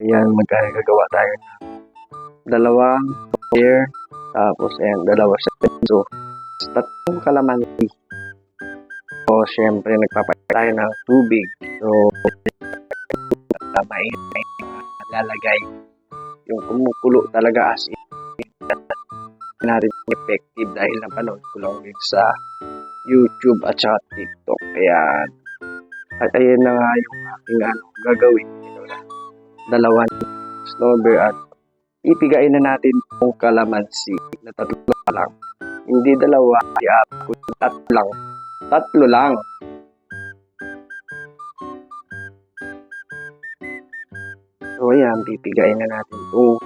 Ayan, magkakagawa tayo ng dalawang beer, tapos ayan, dalawa sa so, tatlong kalamansi. So, syempre, nagpapalit tayo ng tubig. So, mainit na lalagay. Yung kumukulo talaga as in, natin effective dahil napanood ko lang din sa YouTube at saka TikTok. Ayan. At ayan na nga yung aking gagawin. Dalawang snowbird at ipigain na natin yung kalamansi na tatlo lang. Hindi dalawa, tatlo lang. So ayan, pipigain na natin itong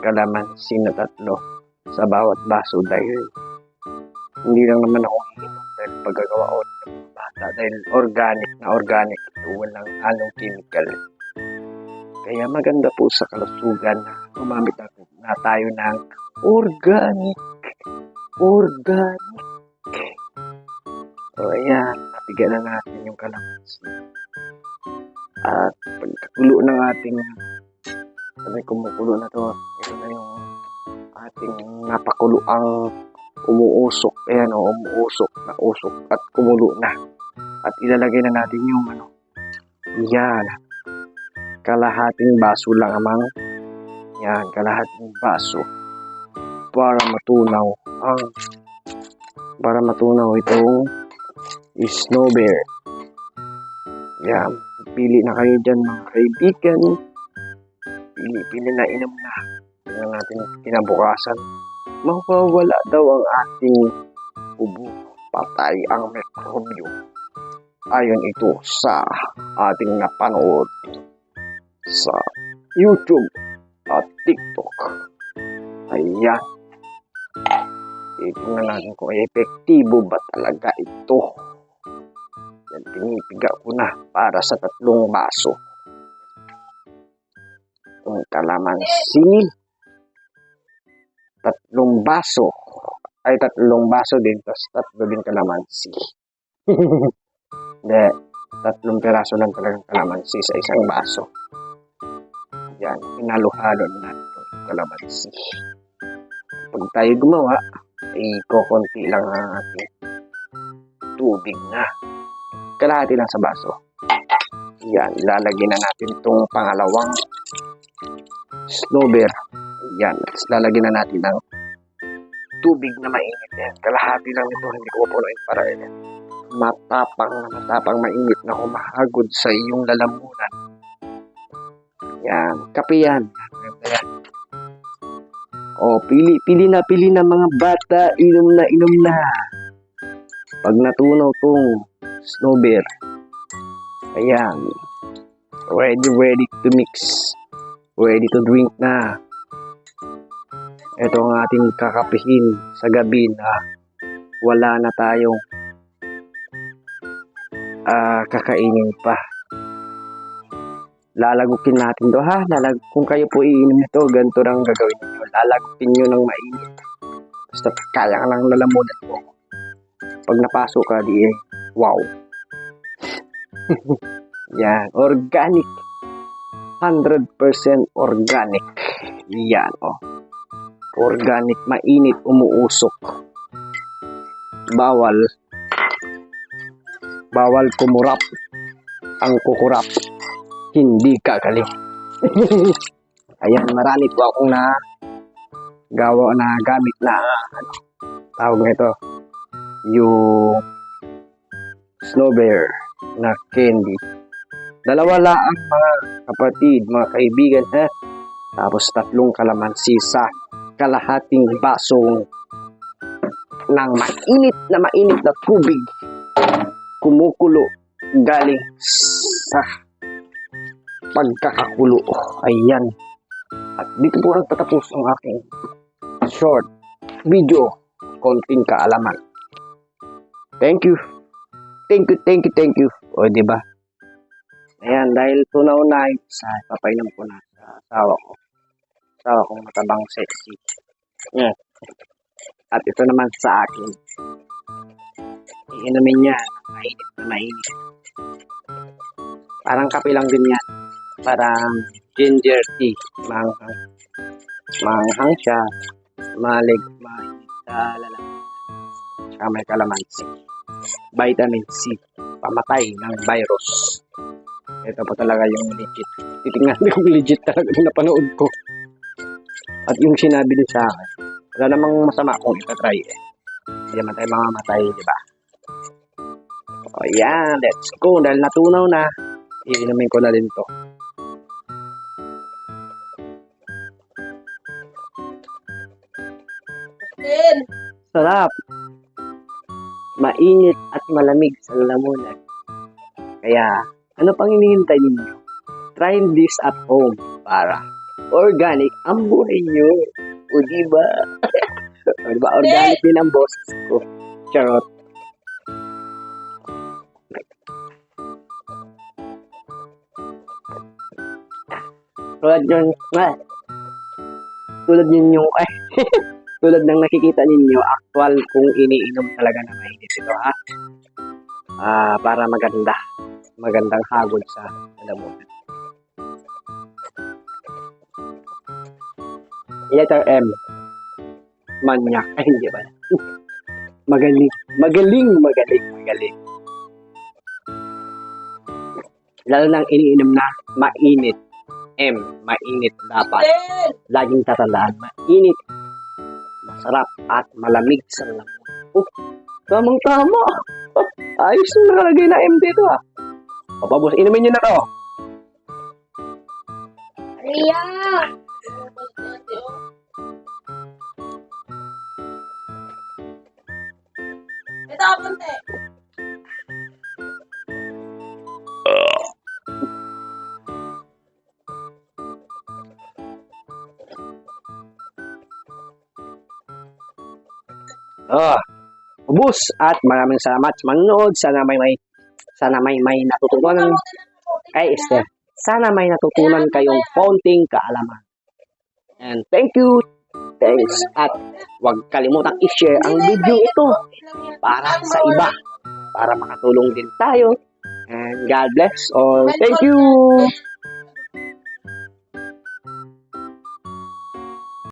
kalamansi na tatlo sa bawat baso dahil hindi lang naman ako iinom dahil paggagawa ko ng bata dahil organic ito, walang halong chemical. Kaya maganda po sa kalusugan na gumamit na tayo ng organic. So ayan, napiga na natin yung kalamansi. At pagkakulo ng ating kumukulo na to, ito na yung ating napakuluang umuusok. Ayan o, usok at kumulo na. At ilalagay na natin yung yan, kalahating baso lang amang. Yan, kalahating baso para matunaw itong snowbird. Yan, pili na kayo dyan mga kaibigan. Pili na, inom na. Tingnan natin kinabukasan. Mawawala daw ang ating ubo. Patay ang mikrobyo. Ayon ito sa ating napanood sa YouTube at TikTok. Ayan. Tingnan natin kung epektibo ba talaga ito. Yan, pinipiga ko na para sa 3 baso. Itong kalamansi. 3 baso. Ay, 3 baso din. Tapos 3 din kalamansi. Hindi. 3 piraso lang talagang kalamansi sa isang baso. Yan. Hinalo-halo na itong kalamansi. Pag tayo gumawa, ay kukunti lang ang ating tubig na. Kalahati lang sa baso. Yan. Lalagyan na natin itong pangalawang snowbird. Yan. Lalagyan na natin ng tubig na mainit. Yan. Kalahati lang ito. Hindi ko pupunuin para yan. Matapang mainit na humahagod sa iyong lalamunan. Yan. Kape yan. Yan. O, pili na mga bata. Inom na. Pag natunaw tong snowbird. Ayan. Ready to mix. Ready to drink na. Ito ang ating kakapihin sa gabi na wala na tayong kakainin pa. Lalagukin natin to ha. Kung kayo po iinom nito, ganito lang gagawin niyo. Lalagukin nyo ng mainit. Basta kaya ka lang lalamunan mo. Pag napasok ka, di wow. Yan, organic. 100% organic. Yan, oh. Organic, mainit, umuusok. Bawal kumurap. Ang kukurap, hindi kagaling. Ayan, marami po akong gamit na tawag nito yung snowbird na candy. 2 lang mga kapatid, mga kaibigan ha. Tapos 3 kalamansi sa kalahating basong ng mainit na tubig kumukulo galing sa pagkakakulo. Ayan. At dito po nagtatapos ang aking short video. Konting kaalaman. Thank you. O, diba? Ayan, dahil tunaw na sa papainom ko na sa asawa ko. Asawa kong matabang sexy. Yan. At ito naman sa akin. Iinumin niya. Mainit. Parang kape lang din yan. Parang ginger tea. Manghang. Manghang siya. Mainit sa lalaki. Tsaka may kalamansi. Vitamin C. Pamatay ng virus. Ito po talaga yung legit. Titingnan ko kung legit talaga yung napanood ko. At yung sinabi din sa akin. Wala namang masama kung itatry eh. Hindi naman tayo mamamatay, di ba? O yan, let's go. Dahil natunaw na, iinumin ko na din to. Sarap. Mainit at malamig sa lalamunan. Kaya, ano pang hinihintay ninyo? Try this at home para organic ang buhay nyo. O diba? O diba? Organic din ang boses ko. Charot. Tulad ninyo, tulad ng nakikita ninyo, actual kung iniinom talaga na mainit ito, ha? Para magandang hagod sa lalamunan. Letter M. Manyak. Ay, hindi ba? Magaling. Lalo nang iniinom na mainit. M. Mainit dapat. Laging tatandaan. Mainit. Masarap at malamig sa lalamunan. Tamang-tama. Ayos yung nakalagay na M dito, ha? Boss, inumin nyo na to. Ria! Ito, punte. Boss, at maraming salamat sa manonood. Sana may natutunan. Ay, Esther. Sana may natutunan kayong konting kaalaman. And thank you. Thanks. At huwag kalimutang i-share ang video ito para sa iba. Para makatulong din tayo. And God bless all. Thank you.